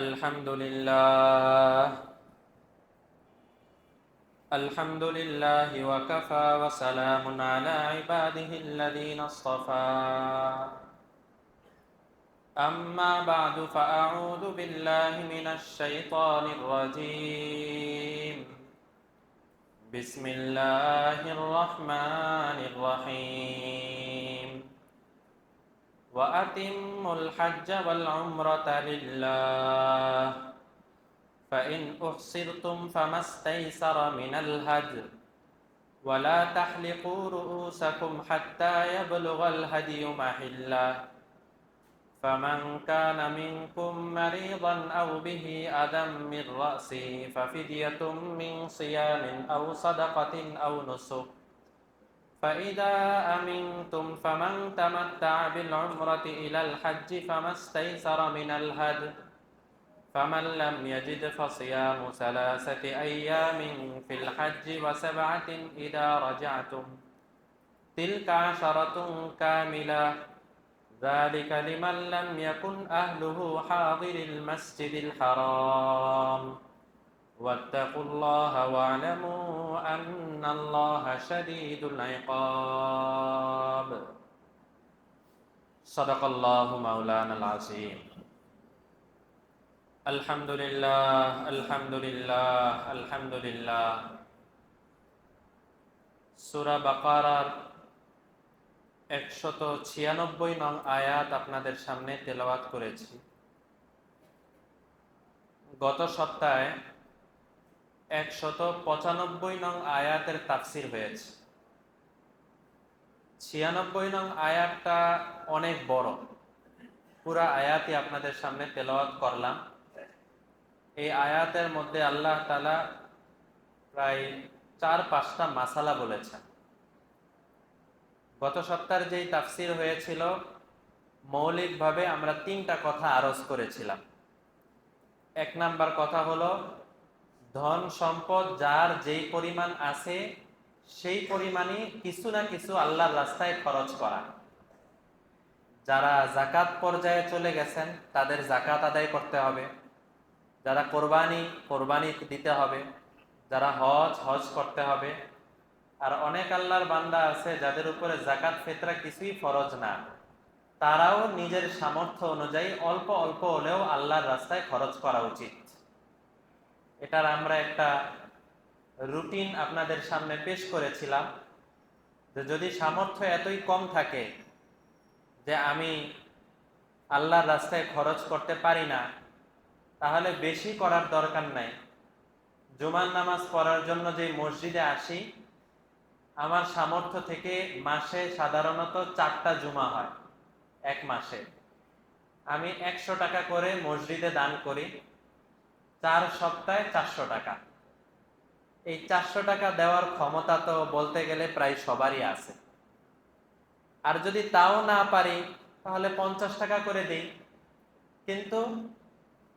আলহামদুলিল্লাহ ওয়াকাফা ওয়া সালামুন আলা ইবাদিহিল্লাযীনা ইসতাফা আম্মা বা'দু ফাআউযু বিল্লাহি মিনাশ শাইতানির রাজীম বিসমিল্লাহির রাহমানির রহিম ওয়া আতিম্মুল হাজ্জা ওয়াল উমরাতা লিল্লাহ فإن أحصرتم فما استيسر من الهدي ولا تحلقوا رؤوسكم حتى يبلغ الهدي محله فمن كان منكم مريضا أو به أذى من رأسه ففدية من صيام أو صدقة أو نسك فإذا أمنتم فمن تمتع بالعمرة إلى الحج فما استيسر من الهدي فمن لم يجد فصيام 3 أيام في الحج و7 إذا رجعتم تلك 10 كاملة ذلك لمن لم يكن أهله حاضر المسجد الحرام واتقوا الله واعلموا أن الله شديد العقاب صدق الله مولانا العظيم আলহামদুলিল্লাহ আলহামদুলিল্লাহ আলহামদুলিল্লাহ। সূরা বাকারার 196 নং আয়াত আপনাদের সামনে তেলাওয়াত করেছি। গত সপ্তাহে 195 নং আয়াতের তাফসির হয়েছে। 96 নং আয়াতটা অনেক বড়, পুরা আয়াতই আপনাদের সামনে তেলাওয়াত করলাম। এই আয়াতের মধ্যে আল্লাহ তাআলা প্রায় 4-5টা মাসালা বলেছেন। গত সপ্তাহের যেই তাফসির হয়েছিল, মৌলিকভাবে আমরা 3টা কথা আরজ করেছিলাম। 1 নাম্বার কথা হলো, ধন সম্পদ যার যেই পরিমাণ আছে সেই পরিমাণই কিছু না কিছু আল্লাহর রাস্তায় খরচ করা। যারা যাকাত পর্যায়ে চলে গেছেন তাদের যাকাত আদায় করতে হবে, যারা কোরবানি দিতে হবে, যারা হজ করতে হবে। আর অনেক আল্লাহর বান্দা আছে যাদের উপরে যাকাত ফিতরা কিছুই ফরজ না, তারাও নিজের সামর্থ্য অনুযায়ী অল্প অল্প হলেও আল্লাহর রাস্তায় খরচ করা উচিত। এটার আমরা একটা রুটিন আপনাদের সামনে পেশ করেছিলাম যে যদি সামর্থ্য এতই কম থাকে যে আমি আল্লাহর রাস্তায় খরচ করতে পারি না, তাহলে বেশি করার দরকার নাই। জুমার নামাজ পড়ার জন্য যে মসজিদে আসি, আমার সামর্থ্য থেকে মাসে সাধারণত 4টা জুমা হয় এক মাসে। আমি 100 টাকা করে মসজিদে দান করি, 4 সপ্তাহে 400 টাকা। এই 400 টাকা দেওয়ার ক্ষমতা তো বলতে গেলে প্রায় সবারই আছে। আর যদি তাও না পারি তাহলে 50 টাকা করে দেই। কিন্তু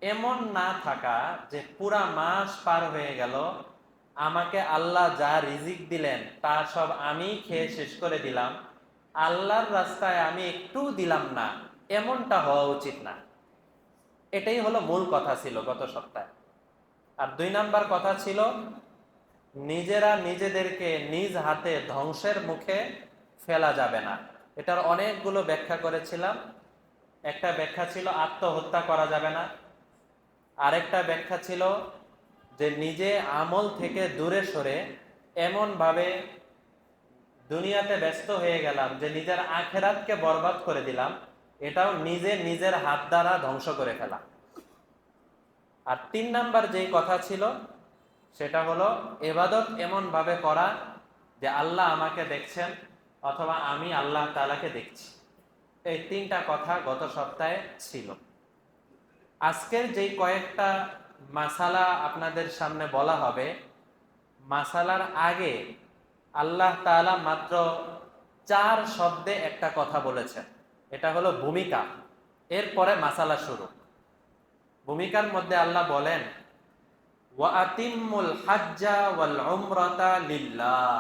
এমন না থাকা যে পুরা মাস পার হয়ে গেল, আমাকে আল্লাহ যা রিজিক দিলেন তা সব আমি খেয়ে শেষ করে দিলাম, আল্লাহর রাস্তায় আমি একটু দিলাম না, এমনটা হওয়া উচিত না। এটাই হলো মূল কথা ছিল গত সপ্তাহে। আর 2 নাম্বার কথা ছিল, নিজেরা নিজেদেরকে নিজ হাতে ধ্বংসের মুখে ফেলা যাবে না। এটার অনেকগুলো ব্যাখ্যা করেছিলাম। একটা ব্যাখ্যা ছিল আত্মহত্যা করা যাবে না, আরেকটা ব্যাখ্যা ছিল যে নিজে আমল থেকে দূরে সরে এমনভাবে দুনিয়াতে ব্যস্ত হয়ে গেলাম যে নিজের আখেরাতকে বরবাদ করে দিলাম, এটাও নিজের হাত দ্বারা ধ্বংস করে ফেলা। আর 3 নাম্বার যেই কথা ছিল সেটা হলো ইবাদত এমনভাবে করা যে আল্লাহ আমাকে দেখছেন অথবা আমি আল্লাহ তাআলাকে দেখছি। এই 3টা কথা গত সপ্তাহে ছিল। আজকের যেই কয়েকটা মাসালা আপনাদের সামনে বলা হবে, মাসালার আগে আল্লাহ তাআলা মাত্র 4 শব্দে একটা কথা বলেছেন। এটা হলো ভূমিকা, এরপরে মাসালা শুরু। ভূমিকার মধ্যে আল্লাহ বলেন, ওয়া আতিম্মুল হাজ্জা ওয়াল উমরাতা লিল্লাহ।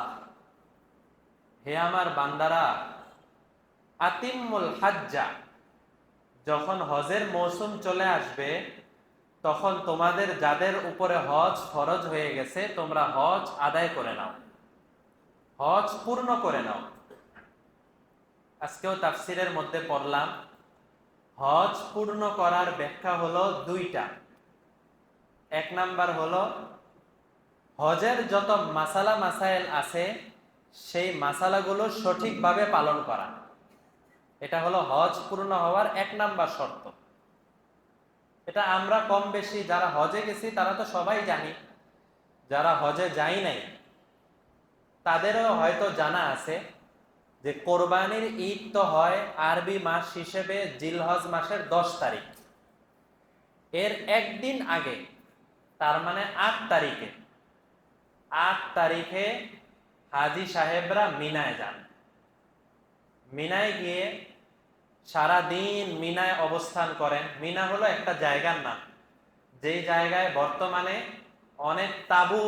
হে আমার বান্দারা, আতিম্মুল হাজ্জা, যখন হজের মৌসুম চলে আসবে তখন তোমাদের যাদের উপরে হজ ফরজ হয়ে গেছে তোমরা হজ আদায় করে নাও, হজ পূর্ণ করে নাও। আজকেও তাফসিরের মধ্যে পড়লাম, হজ পূর্ণ করার ব্যাখ্যা হলো দুইটা। এক নাম্বার হলো হজের যত মাসালা মাসাইল আছে সেই মাসালাগুলো সঠিকভাবে পালন করা, এটা হলো হজ পূর্ণ হওয়ার এক নাম্বার শর্ত। এটা আমরা কম বেশি যারা হজে গেছি তারা তো সবাই জানি, যারা হজে যাই নাই তাদেরও হয়তো জানা আছে যে কোরবানির ঈদ তো হয় আরবি মাস হিসেবে জিলহজ মাসের 10 তারিখ, এর একদিন আগে তার মানে 8 তারিখে, 8 তারিখে হাজি সাহেবরা মিনায় যান। মিনায় গিয়ে সারা দিন মিনায় অবস্থান করেন। মিনা হলো একটা জায়গার নাম, যেই জায়গায় বর্তমানে অনেক তাবু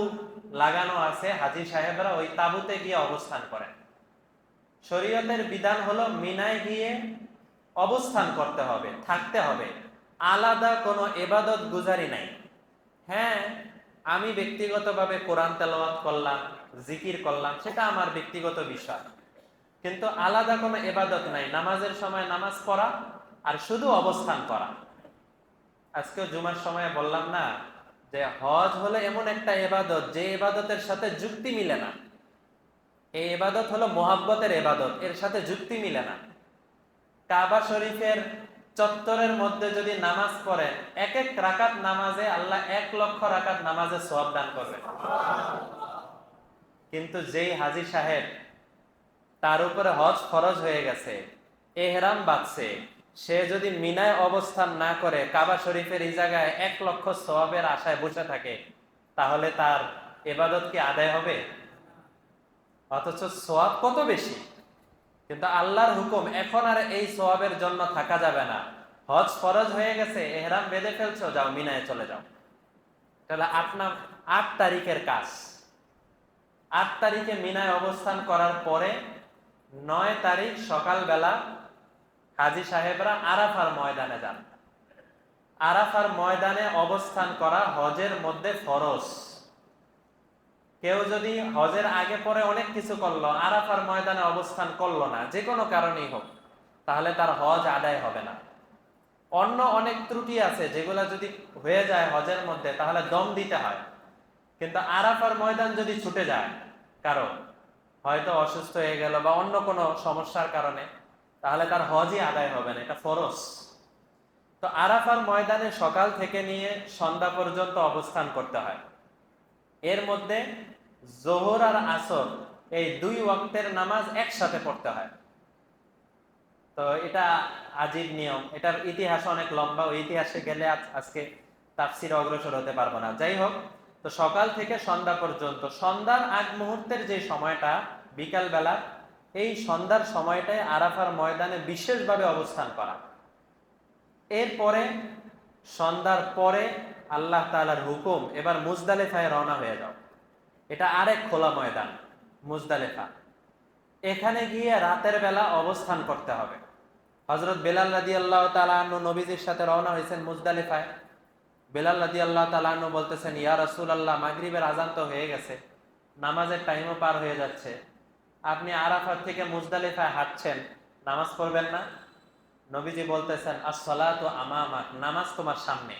লাগানো আছে, হাজি সাহেবরা ওই তাবুতে গিয়ে অবস্থান করেন। শরীয়তের বিধান হলো মিনায় গিয়ে অবস্থান করতে হবে, থাকতে হবে, আলাদা কোনো ইবাদত গুজারি নাই। হ্যাঁ, আমি ব্যক্তিগতভাবে কোরআন তেলাওয়াত করলাম, জিকির করলাম, সেটা আমার ব্যক্তিগত বিষয়, কিন্তু আলাদা কোনো ইবাদত নাই। নামাজের সময় নামাজ পড়া আর শুধু অবস্থান করা। আজকে জুমার সময় বললাম না যে হজ হলো এমন একটা ইবাদত যে ইবাদতের সাথে যুক্তি মিলে না। এই ইবাদত হলো মোহাব্বতের ইবাদত, এর সাথে যুক্তি মিলে না। কাবা শরীফের চত্বরের মধ্যে যদি নামাজ পড়েন, এক এক রাকাত নামাজে আল্লাহ 1 লক্ষ রাকাত নামাজে সওয়াব দান করবে। কিন্তু যেই হাজী সাহেব তার উপরে হজ ফরজ হয়ে গেছে, এহরাম বাঁধছে, সে যদি মিনায় অবস্থান না করে কাবা শরীফের এই জায়গায় 1 লক্ষ সওয়াবের আশায় বসে থাকে, তাহলে তার ইবাদত কি আদায় হবে? অথচ সওয়াব কত বেশি। কিন্তু আল্লাহর হুকুম, এখন আর এই সওয়াবের জন্য থাকা যাবে না। হজ ফরজ হয়ে গেছে, এহরাম বেঁধে ফেলছো, যাও মিনায় চলে যাও। তাহলে 8 তারিখের কাজ। 8 তারিখে মিনায় অবস্থান করার পরে 9 তারিখ সকালবেলা হাজী সাহেবরা আরাফার ময়দানে যান। আরাফার ময়দানে অবস্থান করা হজের মধ্যে ফরজ। কেউ যদি হজের আগে পরে অনেক কিছু করলো, আরাফার ময়দানে অবস্থান করলো না, যে কোনো কারণেই হোক, তাহলে তার হজ আদায় হবে না। অন্য অনেক ত্রুটি আছে যেগুলা যদি হয়ে যায় হজের মধ্যে, তাহলে দম দিতে হয়। কিন্তু আরাফার ময়দান যদি ছুটে যায় কারো, হয়তো অসুস্থ হয়ে গেল বা অন্য কোনো সমস্যার কারণে, তাহলে তার হজই আদায় হবে না, এটা ফরজ। তো আরাফার ময়দানে সকাল থেকে নিয়ে সন্ধ্যা পর্যন্ত অবস্থান করতে হয়। এর মধ্যে জোহর আর আসর এই 2 ওয়াক্তের নামাজ একসাথে পড়তে হয়। তো এটা আজীব নিয়ম, এটার ইতিহাস অনেক লম্বা, ওই ইতিহাসে গেলে আজকে তাফসিরে অগ্রসর হতে পারবো না। যাই হোক, তো সকাল থেকে সন্ধ্যা পর্যন্ত, সন্ধ্যার আগ মুহূর্তের যে সময়টা বিকাল বেলা, এই সন্ধ্যার সময়টায় আরাফার ময়দানে বিশেষভাবে অবস্থান করা। এরপরে সন্ধ্যার পরে আল্লাহ তাআলার হুকুম, এবার মুজদালিফায় রওনা হয়ে যাও। এটা আরেক খোলা ময়দান মুজদালিফা। এখানে গিয়ে রাতের বেলা অবস্থান করতে হবে। হযরত বেলাল রাদিয়াল্লাহু তাআলা আনহু নবীজির সাথে রওনা হয়েছেন মুজদালিফায়। বেলাল রাদিয়াল্লাহু তাআলা আনহু বলতেছেন, ইয়া রাসূলুল্লাহ, মাগরিবের আজান তো হয়ে গেছে, নামাজের টাইমও পার হয়ে যাচ্ছে, আপনি আরাফাত থেকে মুজদালিফায় হাঁটছেন, নামাজ পড়বেন না? নবীজি বলতেছেন, আস-সালাতু আমামাক, নামাজ তোমার সামনে,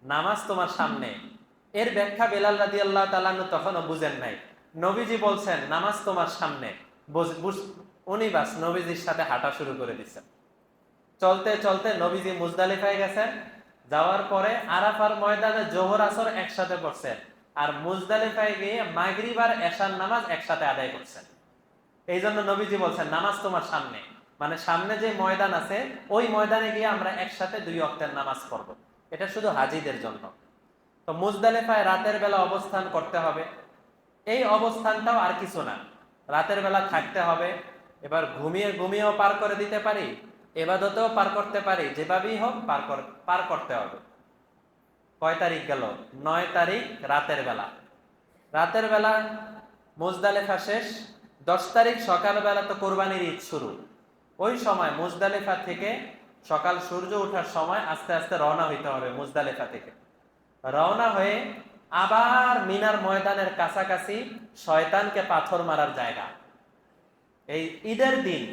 নামাজ তোমার সামনে। এর ব্যাখ্যা বেলাল রাদিয়াল্লাহু তাআলা আনহু তখনও বুঝেন নাই। নবীজি বলছেন নামাজ তোমার সামনে, উনি বাস নবীজির সাথে হাঁটা শুরু করে দিচ্ছেন। চলতে চলতে নবীজি মুজদালিফায় গেছেন। যাওয়ার পরে আরাফার ময়দানে জোহর আসর একসাথে পড়ছেন, আর মুজদালিফায় গিয়ে মাগরিব আর এশার নামাজ একসাথে আদায় করছেন। এই জন্য নবীজি বলছেন নামাজ তোমার সামনে, মানে সামনে যে ময়দান আছে ওই ময়দানে গিয়ে আমরা একসাথে 2 ওয়াক্তের নামাজ পড়ব। এটা শুধু হাজীদের জন্য। তো মুজদালিফায় রাতের বেলা অবস্থান করতে হবে। এই অবস্থানটাও আর কিছু না, রাতের বেলা থাকতে হবে। এবার ঘুমিয়েও পার করে দিতে পারি, ইবাদতেও পার করতে পারি, যেভাবেই হোক পার করতে হবে। কয় তারিখ গেল? 9 তারিখ রাতের বেলা। রাতের বেলা মুজদালিফা শেষ। 10 তারিখ সকালবেলা তো কোরবানির ঈদ শুরু। ওই সময় মুজদালিফা থেকে সকাল সূর্য ওঠার সময় আস্তে আস্তে রওনা হইতে হবে মুজদালিফা থেকে। রওনা হয়ে আবার মিনার ময়দানের কাছাকাছি শয়তানকে পাথর মারার জায়গা। এই ঈদের দিন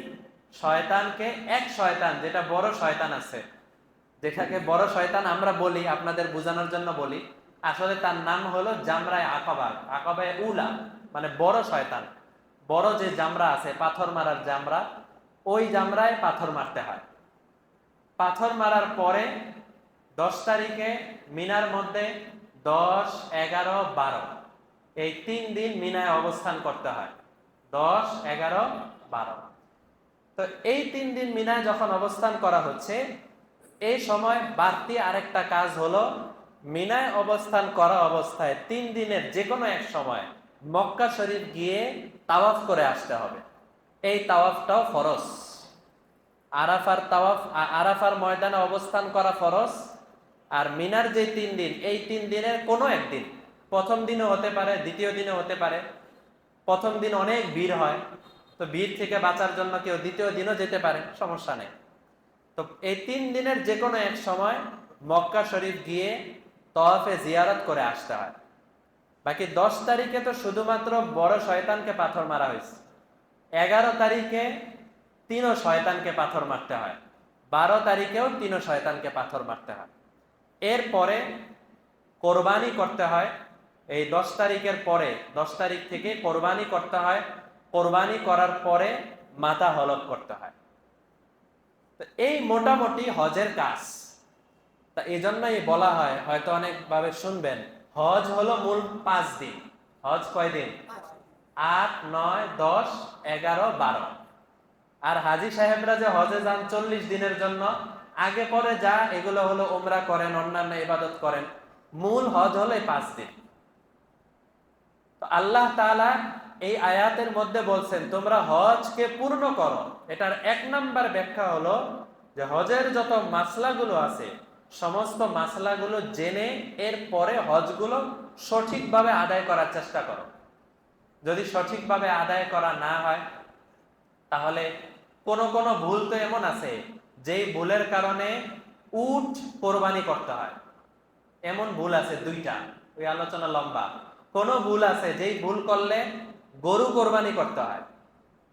শয়তানকে, এক শয়তান যেটা বড় শয়তান আছে, যেটাকে বড় শয়তান আমরা বলি, আপনাদের বোঝানোর জন্য বলি, আসলে তার নাম হলো জামরায়ে আকাবা, আকাবায়ে উলা, মানে বড় শয়তান। বড় যে জামরা আছে, পাথর মারার জামরা, ওই জামরায় পাথর মারতে হয়। পাথর মারার পরে 10 তারিখে মিনার মধ্যে 10, 11, 12 এই 3 দিন মিনায় অবস্থান করতে হয়। 10, 11, 12। তো এই 3 দিন মিনায় যখন অবস্থান করা হচ্ছে, এই সময় বাড়তি আরেকটা কাজ হলো, মিনায় অবস্থান করা অবস্থায় 3 দিনের যে কোনো এক সময় মক্কা শরীফ গিয়ে তাওয়াফ করে আসতে হবে। এই তাওয়াফটাও ফরজ। আরাফার তাওয়াফ, আরাফার ময়দানে অবস্থান করা ফরজ। আর মিনার যে 3 দিন, এই 3 দিনের কোনো একদিন, প্রথম দিনও হতে পারে, দ্বিতীয় দিনও হতে পারে। প্রথম দিন অনেক ভিড় হয়, তো ভিড় থেকে বাঁচার জন্য কেউ দ্বিতীয় দিনও যেতে পারে, সমস্যা নেই। তো এই 3 দিনের যে কোনো এক সময় মক্কা শরীফ গিয়ে তওয়াফে জিয়ারত করে আসতে হয়। বাকি 10 তারিখে তো শুধুমাত্র বড় শয়তানকে পাথর মারা হয়েছে। 11 তারিখে 3 শয়তানকে পাথর মারতে হয়। 12 তারিখেও 3 শয়তানকে পাথর মারতে হয়। এরপরে কোরবানি করতে হয়। এই 10 তারিখের পরে, 10 তারিখ থেকে কোরবানি করতে হয়। কোরবানি করার পরে মাথা হলক করতে হয়। তো এই মোটামুটি হজের কাজ। তা এই জন্যই বলা হয়, হয়তো অনেকভাবে শুনবেন, হজ হলো মূল 5 দিন। হজ কয় দিন? 8, 9, 10, 11, 12। আর হাজী সাহেবরা যে হজে যান 40 দিনের জন্য, আগে পরে যা এগুলো হলো উমরা করেন, অন্যান্য ইবাদত করেন। মূল হজ হলো এই 5 দিন। তো আল্লাহ তাআলা এই আয়াতের মধ্যে বলছেন, তোমরা হজকে পূর্ণ করো। এটার 1 নাম্বার ব্যাখ্যা হলো যে হজের যত মাসলাগুলো আছে, সমস্ত মাসলাগুলো জেনে এর পরে হজগুলো সঠিকভাবে আদায় করার চেষ্টা করো। যদি সঠিকভাবে আদায় করা না হয়, তাহলে কোন কোন ভুল তো এমন আছে যেই ভুলের কারণে উট কোরবানি করতে হয়। এমন ভুল আছে 2টা, ওই আলোচনা লম্বা। কোন ভুল আছে যেই ভুল করলে গরু কোরবানি করতে হয়।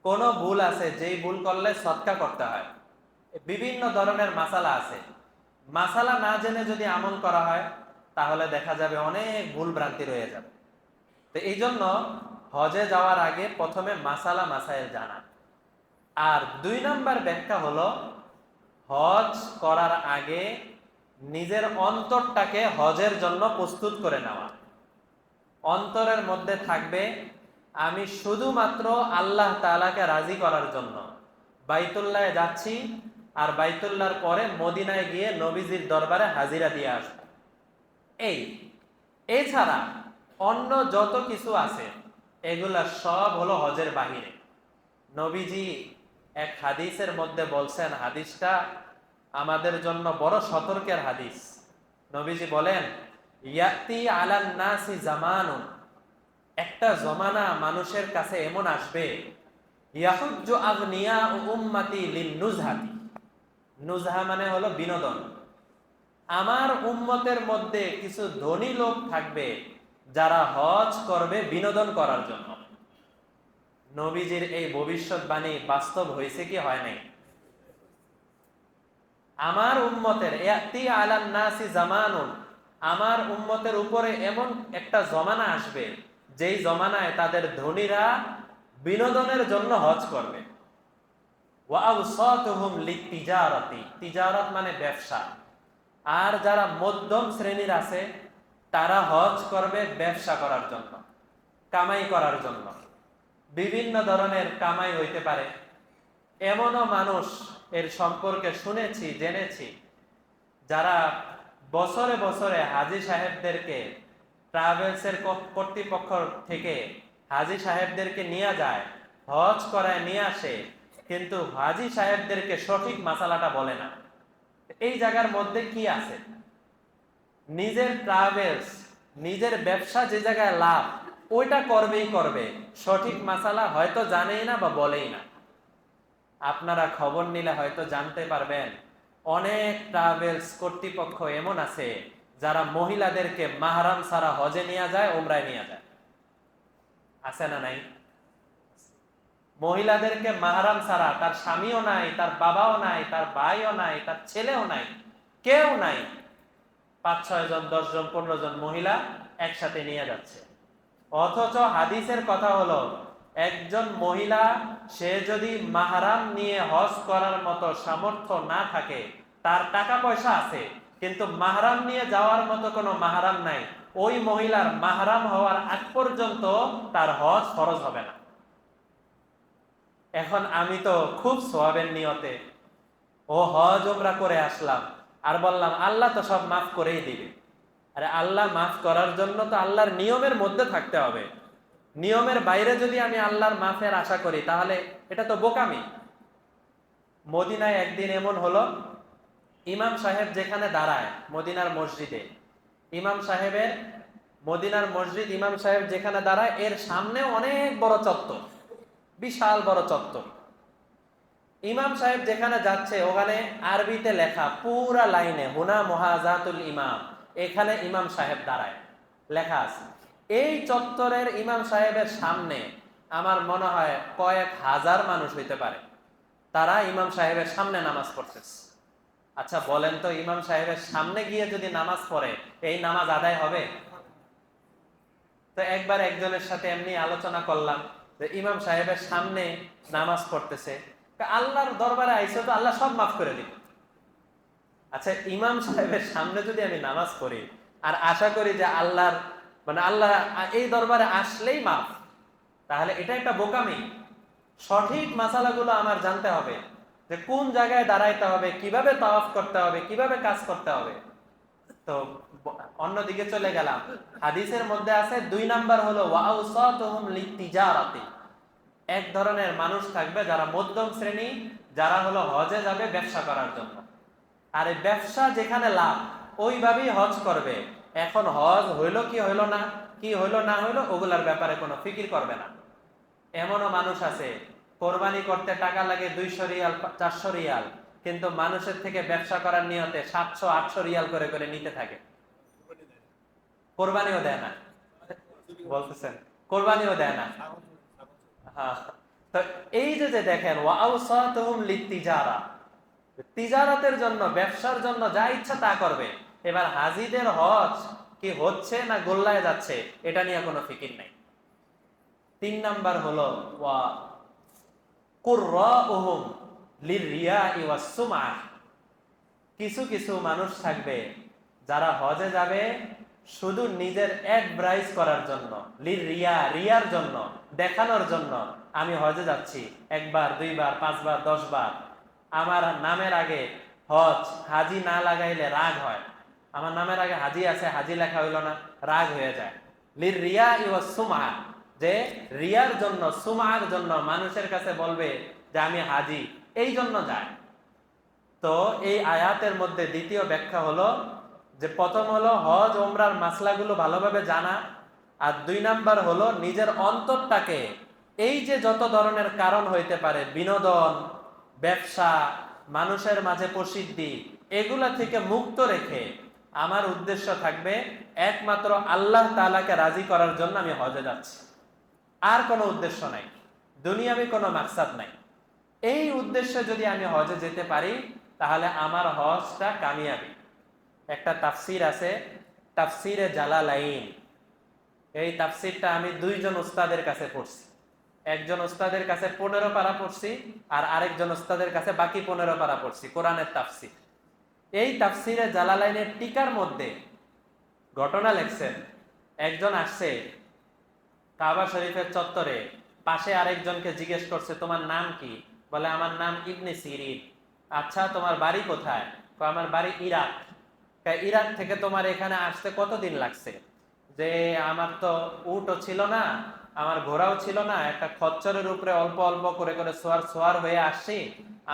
কোন ভুল আছে যেই ভুল করলে সদকা করতে হয়। বিভিন্ন ধরনের মাসালা আছে। মাসালা না জেনে যদি আমল করা হয়, তাহলে দেখা যাবে অনেক ভুল ভ্রান্তি রয়ে যাবে। তো এই জন্য হজে যাওয়ার আগে প্রথমে মাসালা মাসাইল জানা। আর 2 নাম্বার ব্যাখ্যা হলো, হজ করার আগে নিজের অন্তরটাকে হজের জন্য প্রস্তুত করে নেওয়া। অন্তরের মধ্যে থাকবে, আমি শুধুমাত্র আল্লাহ তাআলাকে রাজি করার জন্য বাইতুল্লাহে যাচ্ছি, আর বাইতুল্লাহর পরে মদিনায় গিয়ে নবীজির দরবারে হাজিরা দিয়ে আসবো। এছাড়া অন্য যত কিছু আছে, এগুলা সব হলো হজের বাহিরে। নবীজি এক হাদিসের মধ্যে বলছেন, হাদিসটা আমাদের জন্য বড় সতর্কের হাদিস। নবীজি বলেন, ইয়াতি আলান নাসি জামানুন, একটা জমানা মানুষের কাছে এমন আসবে, ইয়াহুজ্জু আগনিয়া উম্মতি লিন-নুজহাতি। নুজহা মানে হলো বিনোদন। আমার উম্মতের মধ্যে কিছু ধনী লোক থাকবে যারা হজ করবে বিনোদন করার জন্য। নবীজির এই ভবিষ্যৎবাণী বাস্তব হয়েছে কি হয় নাই? আমার উম্মতের ইয়াতি আলান নাসি জামানুন, আমার উম্মতের উপরে এমন একটা জমানা আসবে, যেই জমানায় তাদের ধনীরা বিনোদনের জন্য হজ করবে। ওয়া আওসাতুহুম লিতিজারাতি, তিজারত মানে ব্যবসা। আর যারা মধ্যম শ্রেণীর আছে, তারা হজ করবে ব্যবসা করার জন্য, কামাই করার জন্য। বিভিন্ন ধরনের কামাই হইতে পারে। এমনও মানুষ এর সম্পর্কে শুনেছি, জেনেছি, যারা বছরে বছরে হাজী সাহেবদেরকে, ট্রাভেলসের কর্তৃপক্ষ থেকে হাজী সাহেবদেরকে নিয়ে যায়, হজ করায় নিয়ে আসে, কিন্তু হাজী সাহেবদেরকে সঠিক মাসালাটা বলে না। এই জায়গার মধ্যে কি আছে? নিজের ট্রাভেলস, নিজের ব্যবসা যে জায়গায় লাভ, ওইটা করবেই করবে, সঠিক মাসালা হয়তো জানেই না বা বলেই না। আপনারা খবর নিলে হয়তো জানতে পারবেন, অনেক ট্রাভেলস কর্তৃপক্ষ এমন আছে যারা মহিলাদেরকে মাহরাম ছাড়া হজে নিয়ে যায়, উমরায় নিয়ে যায়। আছে না নাই? মহিলাদেরকে মাহরাম ছাড়া, তার স্বামীও নাই, তার বাবাও নাই, তার ভাইও নাই, তার ছেলেও নাই, কেউ নাই, 5-6 জন, 10 জন, 15 জন মহিলা একসাথে নিয়ে যাচ্ছে। অথচ হাদিসের কথা হলো, একজন মহিলা সে যদি মাহরাম নিয়ে হজ করার মতো সামর্থ্য না থাকে, তার টাকা পয়সা আছে কিন্তু মাহরাম নিয়ে যাওয়ার মতো কোনো মাহরাম নাই, ওই মহিলার মাহরাম হওয়ার আগ পর্যন্ত তার হজ ফরজ হবে না। এখন আমি তো খুব সওয়াবের নিয়তে ও হজ উমরা করে আসলাম, আর বললাম আল্লাহ তো সব মাফ করেই দিবে। আরে আল্লাহ মাফ করার জন্য তো আল্লাহর নিয়মের মধ্যে থাকতে হবে। নিয়মের বাইরে যদি আমি আল্লাহর মাফের আশা করি তাহলে এটা তো বোকামি। মদিনায় একদিন এমন হলো, ইমাম সাহেব যেখানে দাঁড়ায় মদিনার মসজিদে, ইমাম সাহেবের মদিনার মসজিদ, ইমাম সাহেব যেখানে দাঁড়ায় এর সামনে অনেক বড় চত্বর, বিশাল বড় চত্বর। ইমাম সাহেব যেখানে যাচ্ছে ওখানে আরবিতে লেখা পুরা লাইনে, হুনা মুহাজাতুল ইমাম, এখানে ইমাম সাহেব দাঁড়ায় লেখা আছে। এই চত্বরের ইমাম সাহেবের সামনে আমার মনে হয় কয়েক হাজার মানুষ হইতে পারে, তারা ইমাম সাহেবের সামনে নামাজ পড়তেছে। আচ্ছা বলেন তো, ইমাম সাহেবের সামনে গিয়ে যদি নামাজ পড়ে এই নামাজ আদায় হবে? তো একবার একজনের সাথে এমনি আলোচনা করলাম যে ইমাম সাহেবের সামনে নামাজ পড়তেছে, আল্লাহর দরবারে আইসে তো আল্লাহ সব মাফ করে দিবে। আচ্ছা ইমাম সাহেবের সামনে যদি আমি নামাজ পড়ি আর আশা করি যে আল্লাহর মানে আল্লাহ এই দরবারে আসলেই মাফ, তাহলে এটা একটা বোকামি। সঠিক মাসালাগুলো আমার জানতে হবে যে কোন জায়গায় দাঁড়াইতে হবে, কিভাবে তাওয়াফ করতে হবে, কিভাবে কাজ করতে হবে। তো অন্যদিকে চলে গেলাম, হাদিসের মধ্যে আছে 2 নাম্বার হলো ওয়াউসাতুহুম লিতিজারাতি। এক ধরনের মানুষ থাকবে যারা মধ্যম শ্রেণী, যারা হলো হজে যাবে ব্যবসা করার জন্য, আর এই ব্যবসা যেখানে লাভ ওইভাবেই হজ করবে। এখন হজ হইলো কি হইলো না, কি হইলো না হইলো ওগুলার ব্যাপারে কোনো ফিকির করবে না। এমনও মানুষ আছে কোরবানি করতে টাকা লাগে 200 রিয়াল, 400 রিয়াল, কিন্তু মানুষের থেকে ব্যবসা করার নিয়তে 700-800 রিয়াল করে করে নিতে থাকে, কোরবানিও দেয় না। বলতেছেন কোরবানিও দেয় না। হ্যাঁ, তো এই যে যে দেখেন ওয়াউসাতুহুম লিতিজারা, তিজারাতের জন্য, ব্যবসার জন্য যা ইচ্ছা তা করবে। এবার হাজিদের হজ কি হচ্ছে না গোল্লায় যাচ্ছে এটা নিয়ে কোনো ফিকির নাই। 3 নাম্বার হলো ওয়া কুররাউহুম লিরিয়াই ওয়াস সুমআহ। কিছু কিছু মানুষ থাকবে যারা হজে যাবে শুধু নিজের অ্যাডভার্টাইজ করার জন্য, লিরিয়া, রিয়ার জন্য, দেখানোর জন্য। আমি হজে যাচ্ছি, 1 বার 2 বার 5 বার 10 বার, আমার নামের আগে হজ হাজি না লাগাইলে রাগ হয়, আমার নামের আগে হাজি আছে হাজি লেখা হইল না, রাগ হয়ে যায়। লিরিয়া ওয়াস সুমআহ, যে রিয়ার জন্য, সুমার জন্য মানুষের কাছে বলবে যে আমি হাজি, এই জন্য যায়। তো এই আয়াতের মধ্যে দ্বিতীয় ব্যাখ্যা হলো যে প্রথম হলো হজ ওমরার মাসলাগুলো ভালোভাবে জানা, আর 2 নাম্বার হলো নিজের অন্তরটাকে এই যে যত ধরনের কারণ হইতে পারে, বিনোদন, ব্যবসা, মানুষের মাঝে প্রসিদ্ধি, এগুলা থেকে মুক্ত রেখে আমার উদ্দেশ্য থাকবে একমাত্র আল্লাহ তাআলাকে রাজি করার জন্য আমি হজে যাচ্ছি, আর কোনো উদ্দেশ্য নাই, দুনিয়াবি কোনো মাকসাদ নাই। এই উদ্দেশ্যে যদি আমি হজে যেতে পারি তাহলে আমার হজটা কামিয়াবি। একটা তাফসির আছে, তাফসিরে জালালাইন, এই তাফসিরটা আমি 2 জন উস্তাদের কাছে পড়ছি। একজন উস্তাদের কাছে 15 পারা পড়ছি, আর আরেকজন উস্তাদের কাছে বাকি 15 পারা পড়ছি কোরআনের তাফসির। এই তাফসিরে জালালাইনের টিকার মধ্যে ঘটনা লেখছেন, একজন আসছে কাবা শরীফের চত্বরে, পাশে আরেকজনকে জিজ্ঞেস করছে তোমার নাম কি? বলে আমার নাম ইবনে সিরিন। আচ্ছা তোমার বাড়ি কোথায়? আমার বাড়ি ইরাক। ইরাক থেকে তোমার এখানে আসতে কতদিন লাগছে? যে আমার তো উটও ছিল না, আমার ঘোড়াও ছিল না, একটা খচ্চরের উপরে অল্প অল্প করে করে সোয়ার সোয়ার হয়ে আসছি,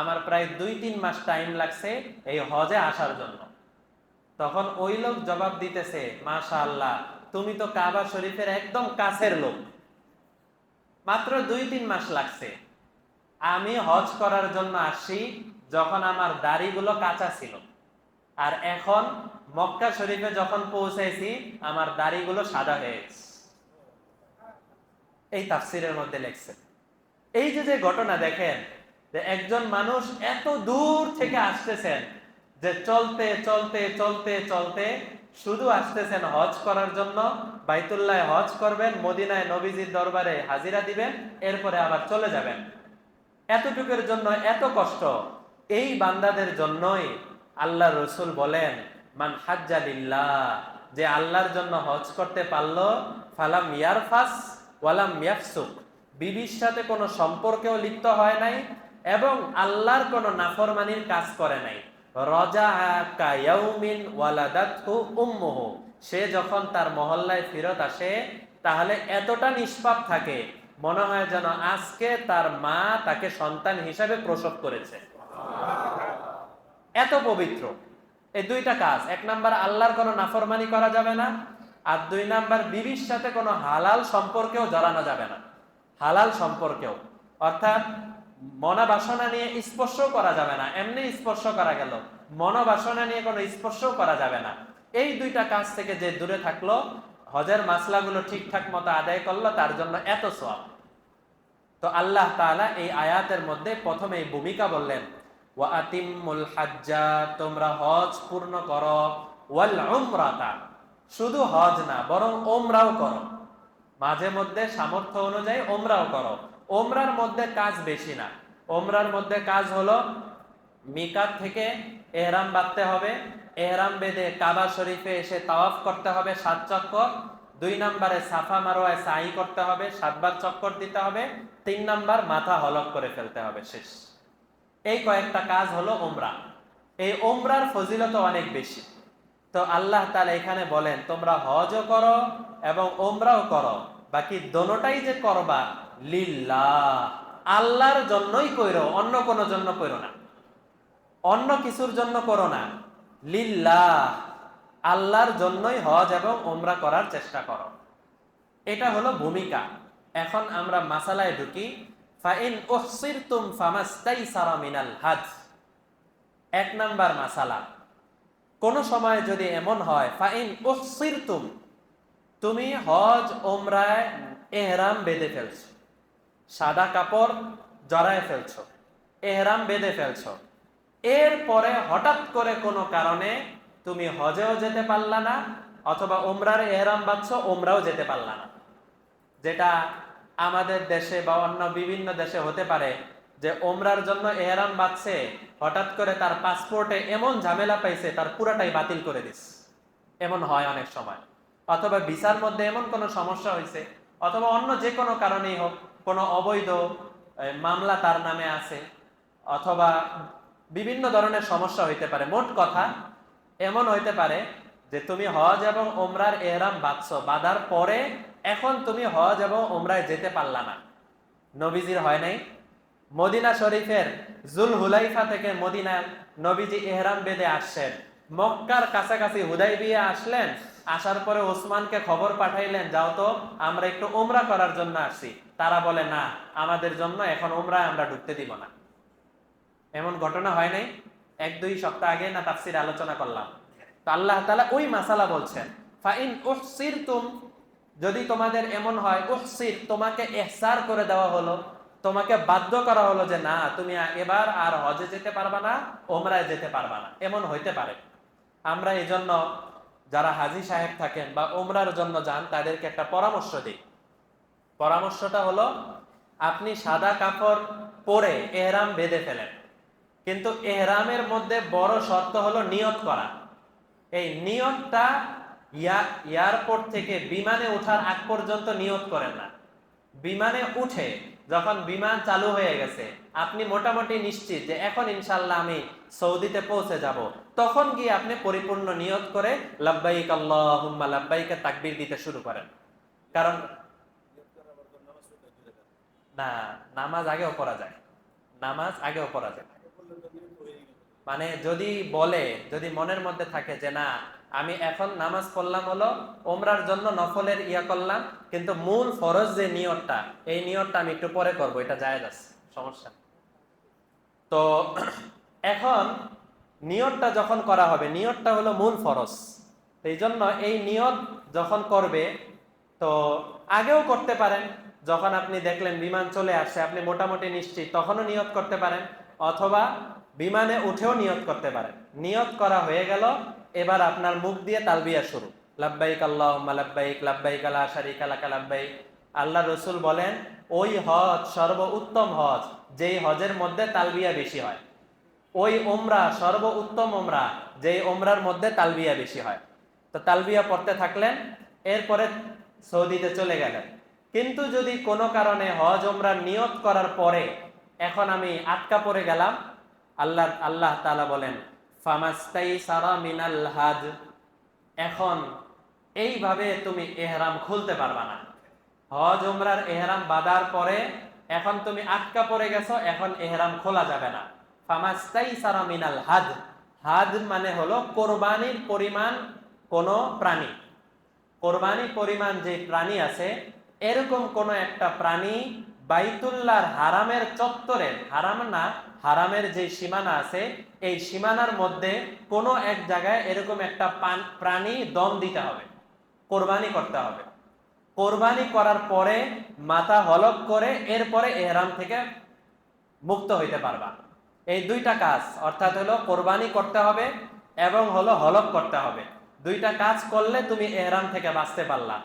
আমার প্রায় 2-3 মাস টাইম লাগছে এই হজে আসার জন্য। তখন ওই লোক জবাব দিতেছে, মাশাআল্লাহ, তুমি তো কাবা শরীফের একদম কাছের লোক, মাত্র 2-3 মাস লাগছে। আমি হজ করার জন্য আসি যখন আমার দাড়িগুলো কাঁচা ছিল, আর এখন মক্কা শরীফে যখন পৌঁছেছি আমার দাড়িগুলো সাদা হয়ে গেছে। এই তাফসিরের মধ্যে লেখছে। এই যে ঘটনা দেখেন, যে একজন মানুষ এত দূর থেকে আসতেছেন, যে চলতে চলতে চলতে চলতে শুধু আসতেছেন হজ করার জন্য, বাইতুল্লাহ হজ করবেন, মদিনায় নবীজির দরবারে হাজিরা দিবেন, এরপরে আবার চলে যাবেন। এতটুকুর জন্য এত কষ্ট। এই বান্দাদের জন্যই আল্লাহ রসুল বলেন, মান হাজ্জা লিল্লাহ, যে আল্লাহর জন্য হজ করতে পারলো, ফালাম ইয়ারফাস ওয়ালাম ইয়াফসুক, বিবির সাথে কোনো সম্পর্কেও লিপ্ত হয় নাই এবং আল্লাহর কোনো নাফরমানির কাজ করে নাই, রাজাআ কায়াউমিন ওয়ালাদাতহু উম্মুহু, সে যখন তার মহল্লায় ফেরত আসে তাহলে এতটা নিষ্পাপ থাকে, মনে হয় যেন আজকে তার মা তাকে সন্তান হিসাবে প্রসব করেছে। এত পবিত্র। এই দুইটা কাজ, এক নাম্বার আল্লাহর কোনো নাফরমানি করা যাবে না, আর দুই নাম্বার বিবির সাথে কোনো হালাল সম্পর্কেও জড়ানো যাবে না। হালাল সম্পর্কেও অর্থাৎ মনোবাসনা নিয়ে স্পর্শও করা যাবে না, এমনি স্পর্শ করা গেল, মনোবাসনা নিয়ে কোনো স্পর্শও করা যাবে না। এই দুইটা কাজ থেকে যে দূরে থাকলো, হজের মাসলাগুলো ঠিকঠাক মতো আদায় করলো, তার জন্য এত সওয়াব। তো আল্লাহ তাআলা এই আয়াতের মধ্যে প্রথমে এই ভূমিকা বললেন, ওয়া আতিম্মুল হাজ্জা, তোমরা হজ পূর্ণ করো, ওয়াল উমরাতা, শুধু হজ না বরং ওমরাও করো, মাঝে মধ্যে সামর্থ্য অনুযায়ী ওমরাও করো। ওমরার মধ্যে কাজ বেশি না, ওমরার মধ্যে কাজ হলো মিকাত থেকে এহরাম বাঁধতে হবে, এহরাম বেঁধে কাবা শরীফে এসে তাওয়াফ করতে হবে 7 চক্কর, 2 নম্বরে সাফা মারওয়ায় সাই করতে হবে, 7 বার চক্কর দিতে হবে, 3 নাম্বার মাথা হলক করে ফেলতে হবে, শেষ। এই কয়েকটা কাজ হলো ওমরা। এই ওমরার ফজিলত অনেক বেশি। তো আল্লাহ তাআলা এখানে বলেন তোমরা হজও করো এবং ওমরাও করো, বাকি দোনোটাই যে করবা লিল্লাহ, আল্লাহর জন্যই কইরো, অন্য কোনো জন্য কইরো না, অন্য কিছুর জন্য করো না, লিল্লাহ, আল্লাহর জন্যই হজ এবং ওমরা করার চেষ্টা করো। এটা হলো ভূমিকা। এখন আমরা মাসালায় ঢুকি। ফাইন উহসিরতুম ফামাস্তাইসারা মিনাল হাজ। 1 নাম্বার মাসালা, কোন সময় যদি এমন হয়, ফাইন উহসিরতুম, তুমি হজ ওমরায় এহরাম বেঁধে ফেলছো, সাদা কাপড় জড়ায় ফেলছো, এহরাম বেঁধে ফেলছো, এরপরে হঠাৎ করে কোনো কারণে তুমি হজেও যেতে পারলা না, অথবা ওমরার এহরাম বাঁধছো, ওমরাও যেতে পারলা না। যেটা আমাদের দেশে বা অন্য বিভিন্ন দেশে হতে পারে, যে ওমরার জন্য এহরাম বাঁধছে, হঠাৎ করে তার পাসপোর্টে এমন ঝামেলা পাইছে তার পুরাটাই বাতিল করে দিস, এমন হয় অনেক সময়। অথবা ভিসার মধ্যে এমন কোনো সমস্যা হয়েছে, অথবা অন্য যে কোনো কারণেই হোক, কোনো অবৈধ মামলা তার নামে আছে, অথবা বিভিন্ন ধরনের সমস্যা হইতে পারে। মোট কথা এমন হইতে পারে যে তুমি হজ এবং ওমরার এহরাম বাঁধছো, বাঁধার পরে এখন তুমি হজ এবং ওমরায় যেতে পারলা না। নবীজির হয় নাই? মদিনা শরীফের জুল হুলাইফা থেকে মদিনা নবীজি এহরাম বেঁধে আসছেন, মক্কার কাছাকাছি হুদাইবিয়া আসলেন, আসার পরে ওসমানকে খবর পাঠাইলেন, যাও তো আমরা একটু ওমরা করার জন্য আসছি। তারা বলে না, আমাদের জন্য এখন ওমরায় আমরা ঢুকতে দিব না। এমন ঘটনা হয় নাই? 1-2 সপ্তাহ আগে না তাফসিরে আলোচনা করলাম। তো আল্লাহ তাআলা ওই মাসালা বলছেন, ফাইন উহসিরতুম, যদি তোমাদের এমন হয়, উহসির তোমাকে ইহসার করে দেওয়া হলো, তোমাকে বাধ্য করা হলো যে না তুমি এবার আর হজে যেতে পারবা না, ওমরায় যেতে পারবা না, এমন হইতে পারে। আমরা এই জন্য যারা হাজী সাহেব থাকেন বা ওমরার জন্য যান তাদেরকে একটা পরামর্শ দিই। পরামর্শটা হলো, আপনি সাদা কাপড় পরে এহরাম বেঁধে ফেলেন, কিন্তু এহরামের মধ্যে বড় শর্ত হলো নিয়ত করা। এই নিয়তটা এয়ারপোর্ট থেকে বিমানে ওঠার আগ পর্যন্ত নিয়ত করেন না। বিমানে উঠে যখন বিমান চালু হয়ে গেছে, আপনি মোটামুটি নিশ্চিত যে এখন ইনশাল্লাহ আমি সৌদিতে পৌঁছে যাব, তখন গিয়ে আপনি পরিপূর্ণ নিয়ত করে লাব্বাইক আল্লাহুম্মা লাব্বাইকে তাকবীর দিতে শুরু করেন। কারণ না, নামাজ আগেও পড়া যায়, নামাজ আগেও পড়া যায়। মানে যদি বলে, যদি মনের মধ্যে থাকে যে না আমি এখন নামাজ পড়লাম হলো ওমরার জন্য নফলের ইয়া করলাম, কিন্তু মূল ফরজ যে নিয়তটা, এই নিয়তটা আমি একটু পরে করব, এটা জায়েজ আছে, সমস্যা। তো এখন নিয়তটা যখন করা হবে, নিয়তটা হলো মূল ফরজ। এই জন্য এই নিয়ত যখন করবে, তো আগেও করতে পারেন, যখন আপনি দেখলেন বিমান চলে আসছে আপনি মোটামুটি নিশ্চিত, তখনও নিয়ত করতে পারেন, অথবা বিমানে উঠেও নিয়ত করতে পারেন। নিয়ত করা হয়ে গেল, এবার আপনার মুখ দিয়ে তালবিয়া শুরু, লাব্বাইক আল্লাহুম্মা লাব্বাইক, লাব্বাইক লা শারীকা লাকা লাব্বাইক। আল্লাহ রসুল বলেন ওই হজ সর্ব উত্তম হজ যেই হজের মধ্যে তালবিয়া বেশি হয়, ওই ওমরা সর্ব উত্তম ওমরা যেই ওমরার মধ্যে তালবিয়া বেশি হয়। তো তালবিয়া পড়তে থাকলেন, এরপরে সৌদিতে চলে গেলেন। কিন্তু যদি কোনো কারণে হজ ওমরার নিয়ত করার পরে এখন আমি আটকা পড়ে গেলাম, আল্লাহ তাআলা বলেন ফামাস্তাইসারা মিনাল হাজ, এখন এইভাবে তুমি এহরাম খুলতে পারবা না। হজ উমরার এহরাম বাঁধার পরে এখন তুমি আটকা পড়ে গেছো, এখন এহরাম খোলা যাবে না। ফামাস্তাইসারা মিনাল হাজ, হাজ মানে হলো কোরবানির পরিমাণ কোন প্রাণী, কোরবানির পরিমাণ যে প্রাণী আছে এরকম কোন একটা প্রাণী বাইতুল্লাহর হারামের চত্বরে, হারাম না, হারামের যে সীমানা আছে এই সীমানার মধ্যে কোনো এক জায়গায় এরকম একটা প্রাণী দম দিতে হবে, কোরবানি করতে হবে। কোরবানি করার পরে মাথা হলক করে এরপরে এহরাম থেকে মুক্ত হইতে পারবা। এই দুইটা কাজ, অর্থাৎ হলো কোরবানি করতে হবে এবং হলো হলক করতে হবে। দুইটা কাজ করলে তুমি এহরাম থেকে বাঁচতে পারলা।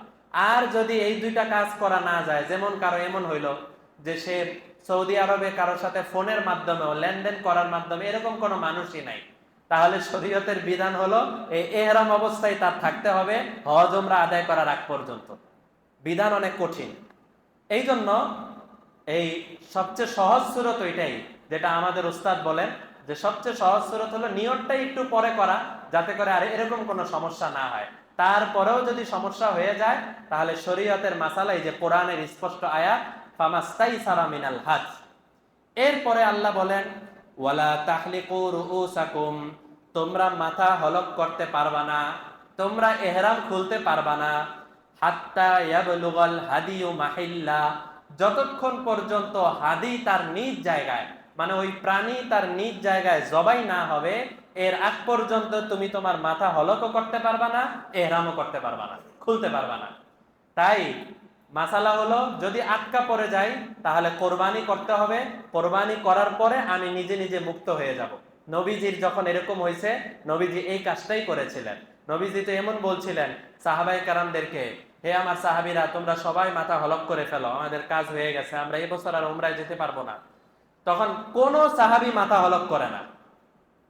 আর যদি এই দুইটা কাজ করা না যায়, যেমন কারো এমন হইলো যে সে সৌদি আরবে কারোর সাথে ফোনের মাধ্যমে লেনদেন করার মাধ্যমে এরকম কোনো মানুষই নাই, তাহলে শরীয়তের বিধান হলো এই এহরাম অবস্থায় তার থাকতে হবে হজ উমরা আদায় করার আগ পর্যন্ত। বিধান অনেক কঠিন। এই জন্য এই সবচেয়ে সহজ সূরত ওইটাই, যেটা আমাদের উস্তাদ বলেন যে সবচেয়ে সহজ সূরত হলো নিয়তটাই একটু পরে করা, যাতে করে আর এরকম কোনো সমস্যা না হয়। তারপরেও যদি সমস্যা হয়ে যায় তাহলে শরীয়তের মাসালাই যে কোরআনের স্পষ্ট আয়াত ফামাস্তাইসারা মিনাল হাজ। এরপরে আল্লাহ বলেন ওয়ালা তাহলিকু রুউসাকুম, তোমরা মাথা হলক করতে পারবা না, তোমরা ইহরাম খুলতে পারবা না, হাত্তা ইয়াবলুগাল হাদিয়ু মাহিল্লা, যতক্ষণ পর্যন্ত হাদি তার নিজ জায়গায়, মানে ওই প্রাণী তার নিজ জায়গায় জবাই না হবে, এর আগ পর্যন্ত তুমি তোমার মাথা হলকও করতে পারবা না, ইহরামও করতে পারবা না, খুলতে পারবা না। তাই মাসালা হলো যদি আটকা পড়ে যায় তাহলে কোরবানি করতে হবে, কোরবানি করার পরে আমি নিজে নিজে মুক্ত হয়ে যাব। নবীজির যখন এরকম হয়েছে নবীজি এই কাজটাই করেছিলেন। নবীজি তো এমন বলছিলেন সাহাবায়ে কেরামদেরকে, হে আমার সাহাবীরা তোমরা সবাই মাথা হলক করে ফেলো, আমাদের কাজ হয়ে গেছে, আমরা এবছর আর উমরায় যেতে পারবো না। তখন কোন সাহাবী মাথা হলক করে না,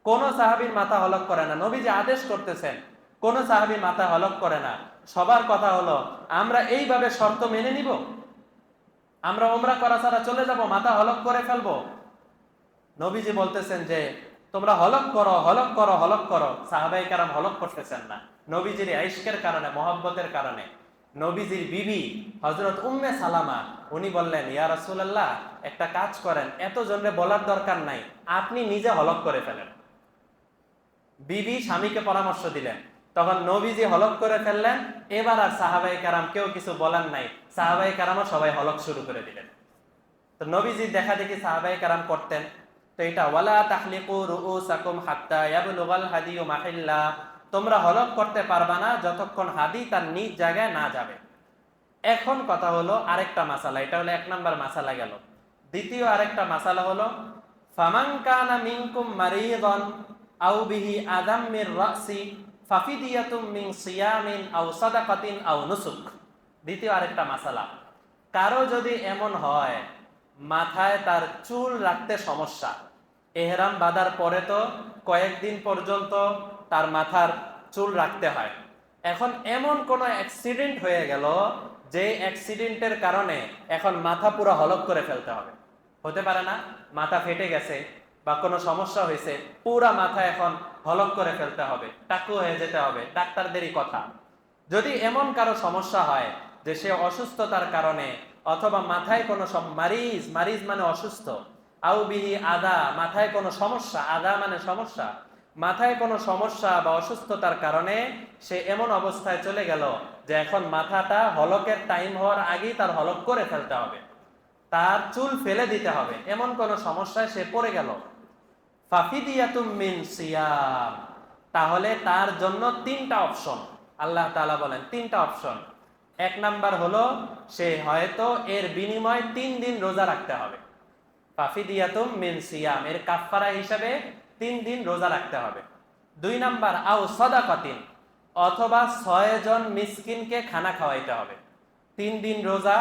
কোন সাহাবীর মাথা হলক করে না। নবীজি আদেশ করতেছেন, কোন সাহাবী মাথা হলক করে না। সবার কথা হলো আমরা এইভাবে শর্ত মেনে নিব, আমরা উমরা করা ছাড়া চলে যাব, মাথা হলক করে ফেলবো? নবীজি বলতেছেন যে তোমরা হলক করো, হলক করো, হলক করো। সাহাবায়ে কেরাম হলক করতেছেন না, নবীজির ইশকের কারণে, মহব্বতের কারণে। নবীজির বিবি হযরত উম্মে সালামা উনি বললেন, ইয়া রাসূলুল্লাহ একটা কাজ করেন, এত জনরে বলার দরকার নাই, আপনি নিজে হলক করে ফেলেন। বিবি স্বামীকে পরামর্শ দিলেন, তখন নবীজি হলক করে ফেললেন। এবার আর সাহাবায়ে কেরাম কেউ কিছু বলার নাই, সাহাবায়ে কেরামও সবাই হলক শুরু করে দিলেন। তো নবীজি দেখা দেখি সাহাবায়ে কেরাম করতেন। তো এটা ওয়ালা তাহলিকু রুউসাকুম হাত্তা ইয়াবলুগাল হাদিয়ু মাহিল্লা, তোমরা হলক করতে পারবা না যতক্ষণ হাদি তার নিজ জায়গায় না যাবে। এখন কথা হলো আরেকটা মাসালা, এটা হলো এক নাম্বার মাসালা গেল। দ্বিতীয় আরেকটা মাসালা হলো ফামান কানা মিনকুম মারিদান আও বিহি আযাম মির রাসি ফাফিদিয়াতুম মিন সিয়ামিন আও সাদাকাতিন আও নুসুক। দ্বিতীয় আরেকটা মাসালা, কারো যদি এমন হয় মাথায় তার চুল রাখতে সমস্যা, এহরাম বাঁধার পরে তো কয়েকদিন পর্যন্ত তার মাথার চুল রাখতে হয়, এখন এমন কোন অ্যাক্সিডেন্ট হয়ে গেল যে অ্যাক্সিডেন্টের কারণে এখন মাথা পুরো হলক করে ফেলতে হবে, হতে পারে না, মাথা ফেটে গেছে বা কোনো সমস্যা হয়েছে, পুরা মাথা এখন হলক করে ফেলতে হবে, টাকু হয়ে যেতে হবে, ডাক্তারদেরই কথা। যদি এমন কারো সমস্যা হয় যে সে অসুস্থতার কারণে অথবা মাথায় কোনো মারিজ, মারিজ মানে অসুস্থ, আও বিহি আদা মাথায় কোনো সমস্যা, আদা মানে সমস্যা, মাথায় কোনো সমস্যা বা অসুস্থতার কারণে সে এমন অবস্থায় চলে গেল যে এখন মাথাটা হলকের টাইম হওয়ার আগেই তার হলক করে ফেলতে হবে, তার চুল ফেলে দিতে হবে, এমন কোন সমস্যায় সে পড়ে গেল। ফাফিদিয়াতুম মিন সিয়াম, তাহলে তার জন্য তিনটা অপশন। আল্লাহ তাআলা বলেন তিনটা অপশন। এক নাম্বার হলো সে হয়তো এর বিনিময়ে 3 দিন রোজা রাখতে হবে। ফাফিদিয়াতুম মিন সিয়াম, এর কাফফারা হিসাবে 3 দিন রোজা রাখতে হবে। 2 নাম্বার আও সাদাকাতিন, অথবা 6 জন মিসকিনকে খানা খাওয়াইতে হবে। 3 দিন রোজা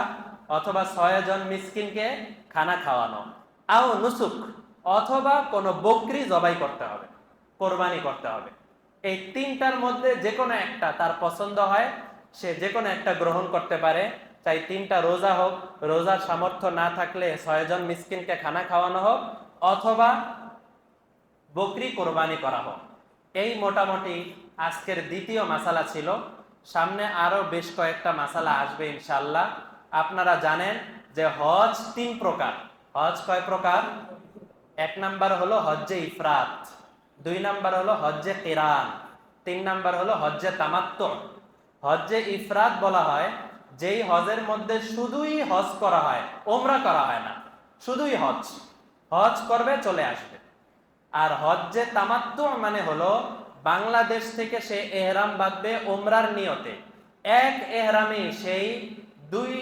অথবা 6 জন মিসকিনকে খানা খাওয়ানো। আও নুসুক, অথবা কোনো বকরি জবাই করতে হবে, কোরবানি করতে হবে। এই তিনটার মধ্যে যে কোনো একটা তার পছন্দ হয়, সে যে কোনো একটা গ্রহণ করতে পারে। চাই 3টা রোজা হোক, রোজার সামর্থ্য না থাকলে 6 জন মিসকিনকে খানা খাওয়ানো হোক, অথবা বকরি কোরবানি করা হোক। এই মোটামুটি আজকের দ্বিতীয় মাসালা ছিল। সামনে আরো বেশ কয়েকটা মাসালা আসবে ইনশাআল্লাহ। আপনারা জানেন যে হজ 3 প্রকার। হজ কয় প্রকার? 1 নাম্বার হলো হজ্জে ইফরাত, 2 নাম্বার হলো হজ্জে কিরান, 3 নাম্বার হলো হজ্জে তামাত্তু। হজ্জে ইফরাত বলা হয় যেই হজের মধ্যে শুধুই হজ করা হয়, ওমরা করা হয় না, শুধুই হজ। হজ করবে, চলে আসবে। আর হজ্জে তামাত্তু মানে হলো বাংলাদেশ থেকে সে এহরাম বাঁধবে ওমরার নিয়তে। এক এহরামে সেই 2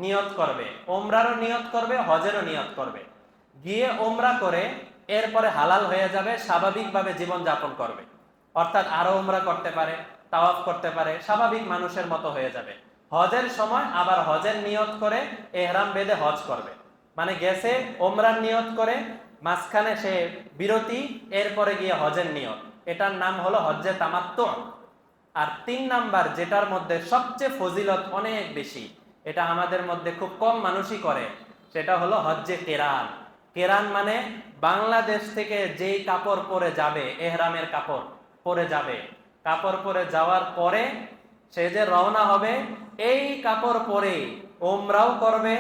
নিয়ত করবে, ওমরারও নিয়ত করবে, হজেরও নিয়ত করবে। গিয়ে ওমরা করে এরপরে হালাল হয়ে যাবে, স্বাভাবিকভাবে জীবন যাপন করবে। অর্থাৎ আরো ওমরা করতে পারে, তাওয়াফ করতে পারে, স্বাভাবিক মানুষের মতো হয়ে যাবে। হজের সময় আবার হজের নিয়ত করে এহরাম বেঁধে হজ করবে। মানে গেছে ওমরার নিয়ত করে, মাঝখানে সে বিরতি, এরপরে গিয়ে হজের নিয়ত। এটার নাম হলো হজ্জে তামাত্তু। আর 3 নাম্বার, যেটার মধ্যে সবচেয়ে ফজিলত অনেক বেশি, এটা আমাদের মধ্যে খুব কম মানুষই করে, সেটা হলো হজ্জে কিরান। কিরান মানে বাংলাদেশ থেকে যেই কাপড় পরে যাবে, এহরামের কাপড় পরে যাবে, কাপড় পরে যাওয়ার পরে সে যে রওনা হবে, এই কাপড় পরে ওমরাও করবে,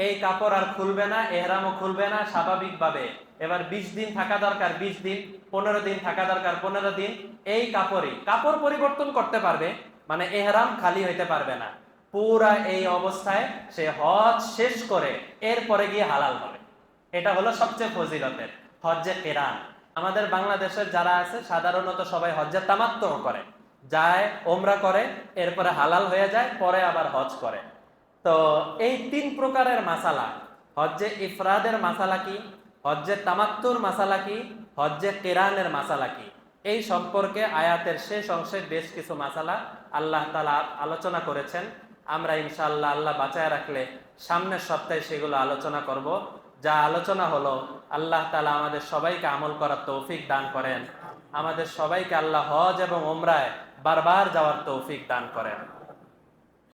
এই কাপড় আর খুলবে না, এহরামও খুলবে না, স্বাভাবিকভাবে। এবার 20 দিন থাকা দরকার 20 দিন, 15 দিন থাকা দরকার 15 দিন, এই কাপড়ই। কাপড় পরিবর্তন করতে পারবে, মানে এহরাম খালি হইতে পারবে না। পুরা এই অবস্থায় সে হজ শেষ করে এরপরে গিয়ে হালাল হবে। এটা হলো সবচেয়ে ফজিলতের হজ্জে কিরান। আমাদের বাংলাদেশের যারা আছে সাধারণত সবাই হজ্জে তামাত্তু করে, যায় ওমরা করে, এরপরে হালাল হয়ে যায়, পরে আবার হজ করে। তো এই 3 প্রকারের মাসালা, হজ্জে ইফরাদের মাসালা কি, হজ্জে তামাত্তুর মাসালা কি, হজ্জে কিরানের মাসালা কি, এই সম্পর্কে আয়াতের শেষ অংশে বেশ কিছু মাসালা আল্লাহ তাআলা আলোচনা করেছেন। আমরা ইনশাআল্লাহ আল্লাহ বাঁচায় রাখলে সামনের সপ্তাহে সেগুলো আলোচনা করব। যা আলোচনা হলো, আল্লাহ তাআলা আমাদের সবাইকে আমল করার তৌফিক দান করেন। আমাদের সবাইকে আল্লাহ হজ এবং উমরায় বারবার যাওয়ার তৌফিক দান করেন।